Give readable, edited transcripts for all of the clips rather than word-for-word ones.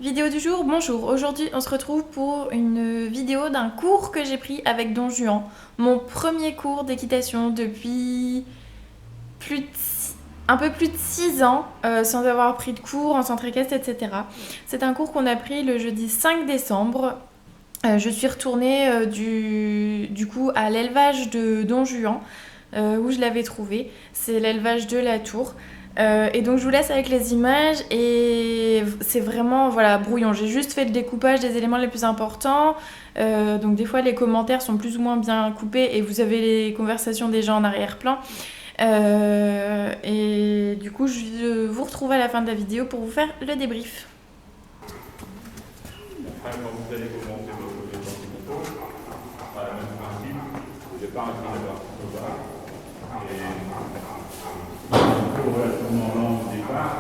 Vidéo du jour, bonjour. Aujourd'hui, on se retrouve pour une vidéo d'un cours que j'ai pris avec Don Juan. Mon premier cours d'équitation depuis un peu plus de 6 ans, sans avoir pris de cours en centre équestre, etc. C'est un cours qu'on a pris le jeudi 5 décembre. Je suis retournée du coup à l'élevage de Don Juan, où je l'avais trouvé. C'est l'élevage de la Tour. Et donc je vous laisse avec les images et c'est vraiment voilà, brouillon. J'ai juste fait le découpage des éléments les plus importants. Donc des fois les commentaires sont plus ou moins bien coupés et vous avez les conversations des gens en arrière-plan. Et du coup je vous retrouve à la fin de la vidéo pour vous faire le débrief. Après, quand vous allez commencer votre compétence moto, par le même principe, au départ, il faut avoir tout ça. Et il faut relativement lent au départ.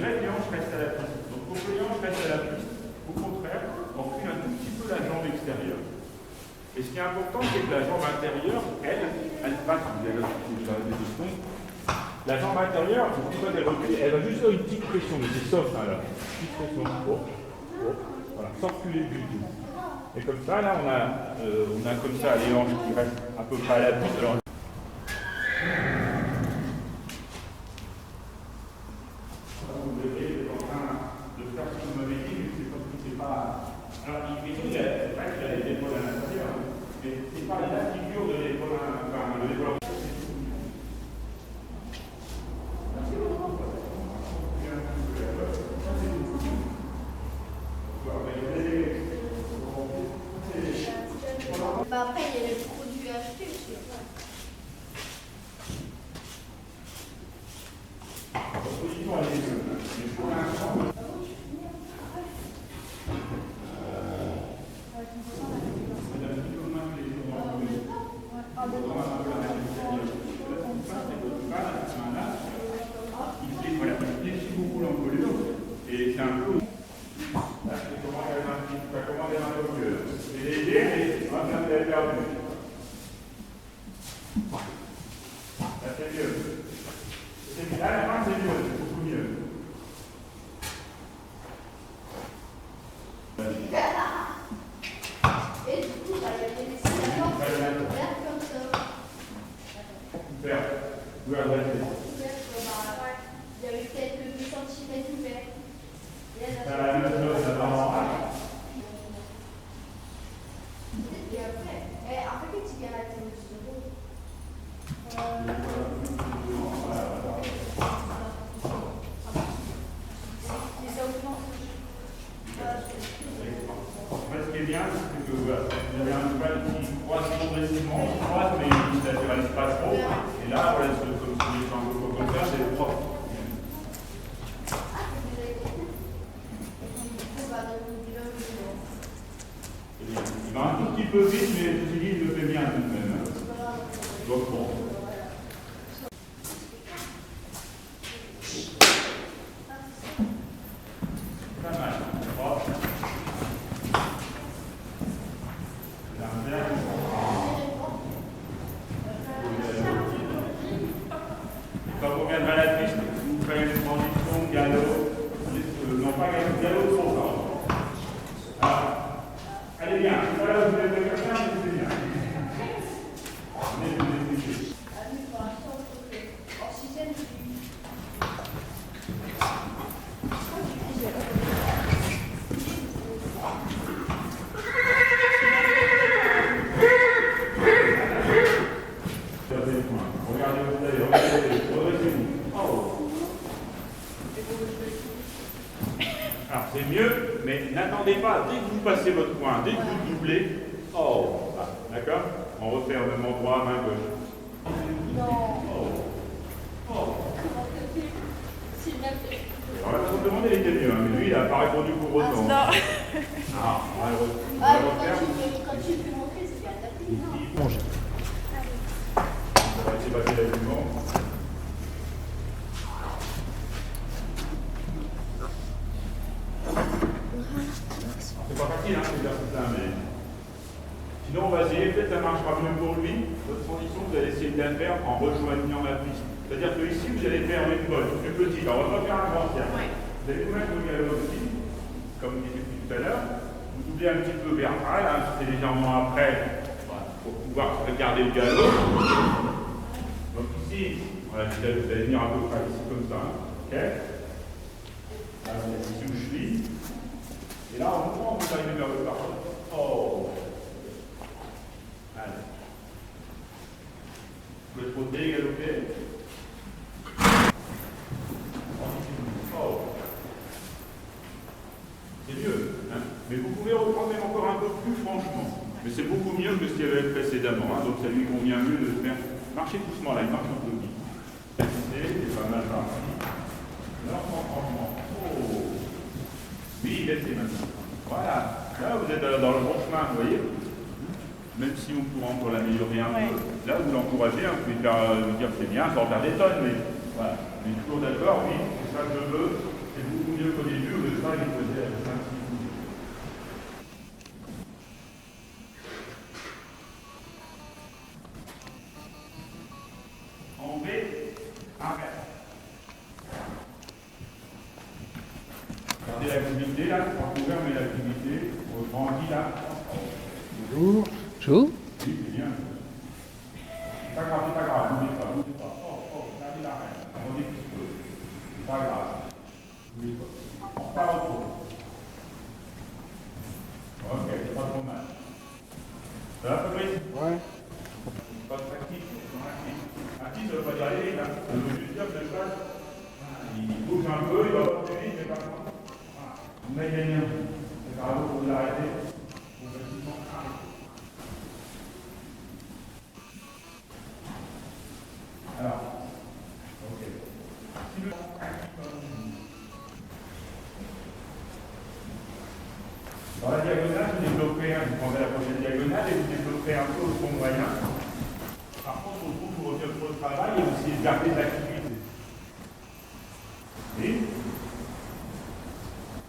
Là, les hanches restent à la piste. Donc, pour que les hanches restent à la piste, au contraire, on recule un tout petit peu la jambe extérieure. Et ce qui est important, c'est que la jambe intérieure, elle passe. La jambe intérieure, quand elle recule, elle va juste faire une petite pression, mais c'est soft, hein, là. Une petite pression. Voilà, sans reculer du tout. Et comme ça, là, on a comme ça les hanches qui restent à peu près à la piste. Alors, bah après, il y a les produits achetés aussi. voilà, il fléchit beaucoup l'encolure et c'est un peu. C'est léger, mais on va bien faire perdu. Ça c'est mieux. C'est mieux. À la fin, c'est mieux, c'est beaucoup mieux. Et du coup, bah, il y avait des signatures vertes comme ça. Super. Vous la restez. Il y avait peut-être 2 cm ouverts. Ça va la même chose, ça va en rage. Et après, les cigarettes, c'est aussi beau. Ce qui est bien, c'est que vous avez un cheval qui croise progressivement, qui croise, mais il ne latéralise pas trop. Et là, voilà, comme c'est un peu comme ça, c'est propre. Il va un tout petit peu vite, mais je dis, il le fait bien tout de même. Donc bon. Pas mal. Propre. Quand vous reviendrez à la piste, vous ferez une transition galop, non pas galop trop fort. Alors, allez bien, voilà, vous avez quelqu'un, mais c'est bien. Alors c'est mieux, mais n'attendez pas, dès que vous passez votre point, dès que vous doublez, oh, ah, d'accord? On refait au même endroit, main gauche. Non. Oh, oh. C'est bien fait. Alors là, vous demandez les était mieux, hein, mais lui, il n'a pas répondu pour autant. Non. Ah, on va le Ah, refaire. quand tu peux montrer, c'est bien adapté. Bonjour. On va essayer de passer la mouvement. C'est pas facile, hein, c'est bien tout ça, mais. Sinon, on va essayer, peut-être ça marchera mieux pour lui. Votre transition, vous allez essayer de la faire en rejoignant la piste. C'est-à-dire que ici, vous allez faire une botte plus petite. Alors, on va pas faire un grand cercle. Vous allez vous mettre au galop aussi, comme on disait tout à l'heure. Vous doublez un petit peu vertical, hein, c'est légèrement après, voilà, pour pouvoir regarder le galop. Donc ici, voilà, vous allez venir à peu près ici comme ça. Ok. Là, vous êtes ici où je suis. Et là, au moment où vous arrivez vers le parcours, oh. Allez. Vous pouvez trotter, galoper. Oh. C'est mieux, hein. Mais vous pouvez reprendre même encore un peu plus franchement. Mais c'est beaucoup mieux que ce qu'il y avait précédemment, hein. Donc ça lui convient mieux de faire. Marchez doucement là, il marche un peu vite. C'est pas mal parti. Là, franchement. Oh. Oui, laissez maintenant. Voilà. Là, vous êtes dans le bon chemin, vous voyez. Même si on pourra encore l'améliorer un peu. Là, vous l'encouragez, hein. Vous pouvez lui dire que c'est bien, sans faire des tonnes, mais voilà. On est toujours d'accord, oui, c'est ça que je veux. C'est beaucoup mieux qu'au début, où le cheval il faisait 5-6 coups. En B, arrête. Gardez l'activité là, on couvert, mais l'activité, on grandit là. Bonjour. Bonjour. Oui, c'est bien. Pas grave, n'oubliez pas. Oh, gardez l'arrêt. On dit petit peu. C'est pas grave. N'oubliez pas. On repart au tour. Ok, c'est pas trop mal. Ça va, Fabrice? Ouais. Pas de pratique. Actif, ça ne veut pas dire aller vite, hein. Ça veut juste dire que le cheval, il bouge un peu, il va pas plus vite, mais par contre, voilà. Vous mettez bien. C'est par là que vous l'arrêtez. Progressivement, arrêtez. Alors, ok. Si le dans la diagonale, vous développez, vous prendrez la prochaine diagonale et vous développerez un peu au fond moyen. Par contre, au bout, vous retirez trop le travail et vous essayez de garder de l'activité. Oui.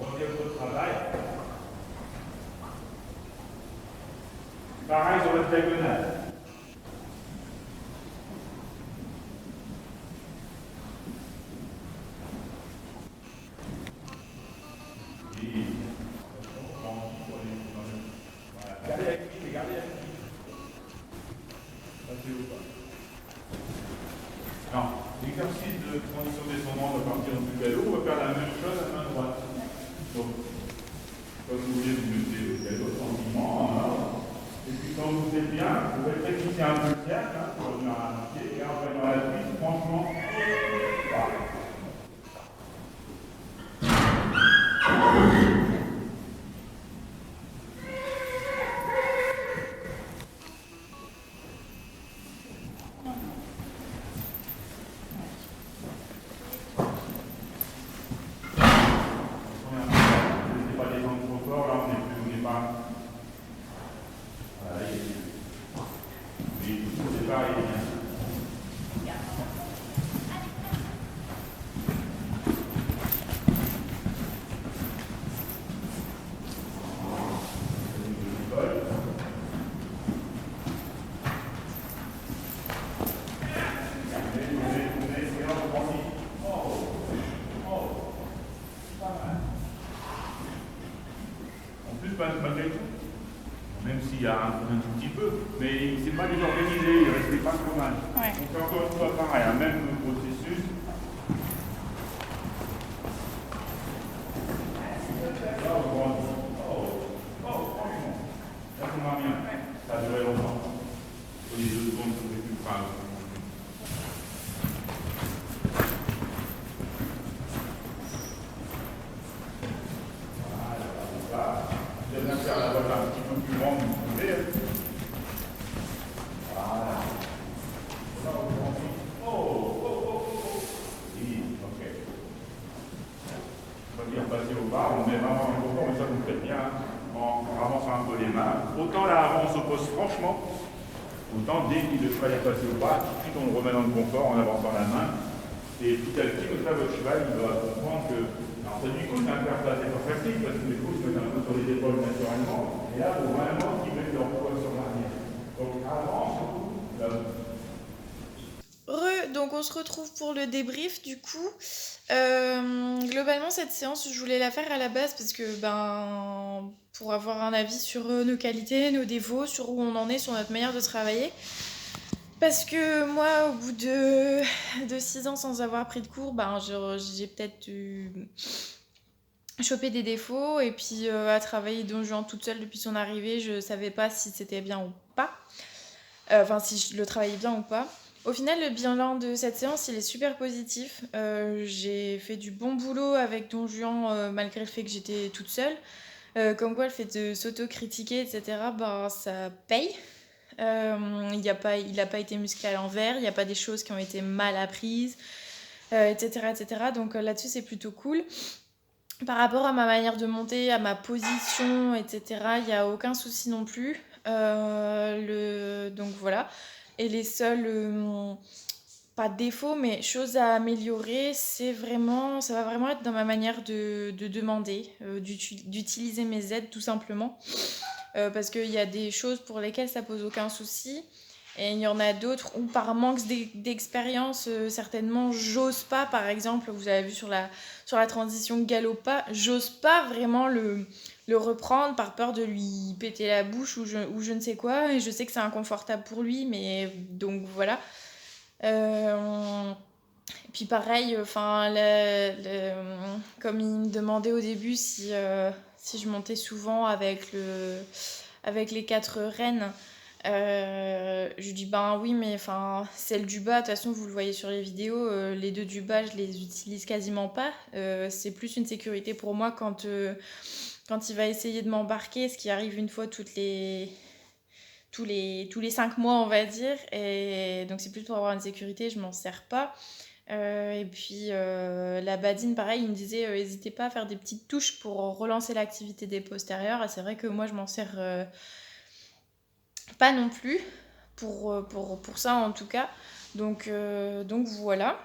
Retirez trop le travail. Pareil sur votre diagonale. Alors, l'exercice de transition descendante à partir du galop, on va faire la même chose à main droite. Donc, comme vous voulez, vous mettez le galop tranquillement en ordre. Et puis quand vous êtes bien, vous pouvez préciser un peu le cercle, hein, pour venir à un pied, et en venant à la suite, franchement, voilà. Malgré tout, même s'il y a un tout petit peu, mais il ne s'est pas désorganisé, il ne restait pas trop mal. Ouais. Donc c'est encore une fois pareil, un même processus. Là, on grandit. Franchement, là, ça marche bien. Ça a duré longtemps. Pour les 2 secondes, ça fait plus grave. Voilà, peu plus grande, vous pouvez. Voilà. Là, on peut ensuite. Oui, ok. On va dire passer au bas, on met vraiment un confort, mais ça vous faites bien, en avançant un peu les mains. Autant là, on s'oppose franchement, autant dès qu'il le cheval est passé au bas, tout de suite on le remet dans le confort en avançant la main. Et petit à petit, comme ça, votre cheval, il va comprendre que. Alors, ça, du coup, c'est un faire pas assez facile, parce que les coups se mettent un peu sur les épaules naturellement. Et là, il faut vraiment qu'ils mettent leur poids sur l'arrière. Donc, avant, surtout, là, Donc on se retrouve pour le débrief du coup. Globalement cette séance je voulais la faire à la base parce que pour avoir un avis sur nos qualités, nos défauts, sur où on en est, sur notre manière de travailler. Parce que moi au bout de 6 ans sans avoir pris de cours, j'ai peut-être chopé des défauts et puis à travailler Don Juan toute seule depuis son arrivée, je savais pas si c'était bien ou pas. Enfin si je le travaillais bien ou pas. Au final, le bilan de cette séance, il est super positif. J'ai fait du bon boulot avec Don Juan, malgré le fait que j'étais toute seule. Comme quoi, le fait de s'auto-critiquer, etc., ça paye. Il n'a pas été musclé à l'envers, il n'y a pas des choses qui ont été mal apprises, etc., etc. Donc là-dessus, c'est plutôt cool. Par rapport à ma manière de monter, à ma position, etc., il n'y a aucun souci non plus. Donc voilà. Et les seuls, pas défauts, mais choses à améliorer, ça va vraiment être dans ma manière de demander, d'utiliser mes aides tout simplement. Parce qu'il y a des choses pour lesquelles ça pose aucun souci. Et il y en a d'autres où par manque d'expérience, certainement, j'ose pas. Par exemple, vous avez vu sur la transition galop-pas, j'ose pas vraiment le reprendre par peur de lui péter la bouche ou je ne sais quoi. Et je sais que c'est inconfortable pour lui, mais donc voilà. Et puis pareil, comme il me demandait au début si je montais souvent avec les 4 rennes, je lui dis oui, mais celle du bas, de toute façon vous le voyez sur les vidéos, les 2 du bas je les utilise quasiment pas. C'est plus une sécurité pour moi quand il va essayer de m'embarquer, ce qui arrive une fois tous les 5 mois on va dire, et donc c'est plus pour avoir une sécurité, je m'en sers pas. Et puis la badine pareil, il me disait n'hésitez pas à faire des petites touches pour relancer l'activité des postérieurs, et c'est vrai que moi je m'en sers pas non plus pour ça en tout cas, donc voilà.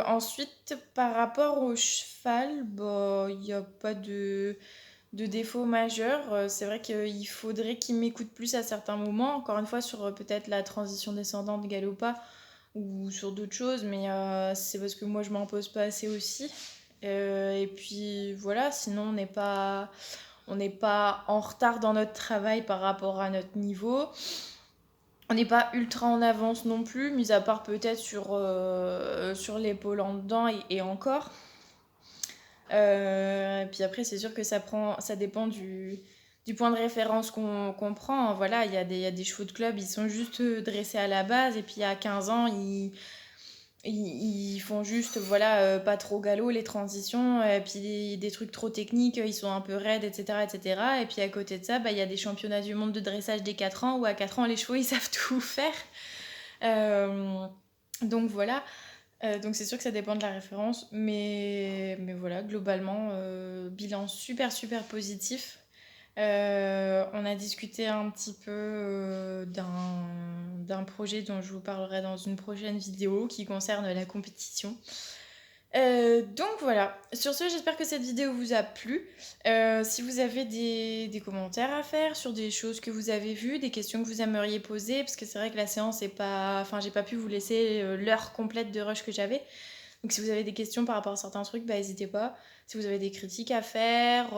Ensuite par rapport au cheval, il n'y a pas de défaut majeur. C'est vrai qu'il faudrait qu'il m'écoute plus à certains moments, encore une fois sur peut-être la transition descendante galop-pas ou sur d'autres choses, mais c'est parce que moi je m'en pose pas assez aussi. Et puis voilà, sinon on n'est pas en retard dans notre travail par rapport à notre niveau. On n'est pas ultra en avance non plus, mis à part peut-être sur l'épaule en dedans et encore. Puis après, c'est sûr que ça dépend du point de référence qu'on prend. Voilà, il y a des chevaux de club, ils sont juste dressés à la base, et puis à 15 ans, ils font juste, voilà, pas trop galop, les transitions, et puis des trucs trop techniques, ils sont un peu raides, etc., etc. Et puis à côté de ça, il y a des championnats du monde de dressage dès 4 ans, où à 4 ans, les chevaux, ils savent tout faire. Donc voilà. Donc c'est sûr que ça dépend de la référence, mais voilà, globalement, bilan super super positif. On a discuté un petit peu d'un projet dont je vous parlerai dans une prochaine vidéo qui concerne la compétition. Donc voilà, sur ce j'espère que cette vidéo vous a plu. Si vous avez des commentaires à faire sur des choses que vous avez vues, des questions que vous aimeriez poser, parce que c'est vrai que la séance est pas... Enfin j'ai pas pu vous laisser l'heure complète de rush que j'avais. Donc si vous avez des questions par rapport à certains trucs, n'hésitez pas. Si vous avez des critiques à faire,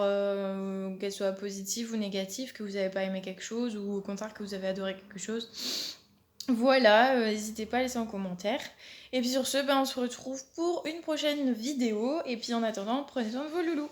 qu'elles soient positives ou négatives, que vous n'avez pas aimé quelque chose, ou au contraire que vous avez adoré quelque chose, voilà, n'hésitez pas à laisser en commentaire. Et puis sur ce, on se retrouve pour une prochaine vidéo. Et puis en attendant, prenez soin de vos loulous.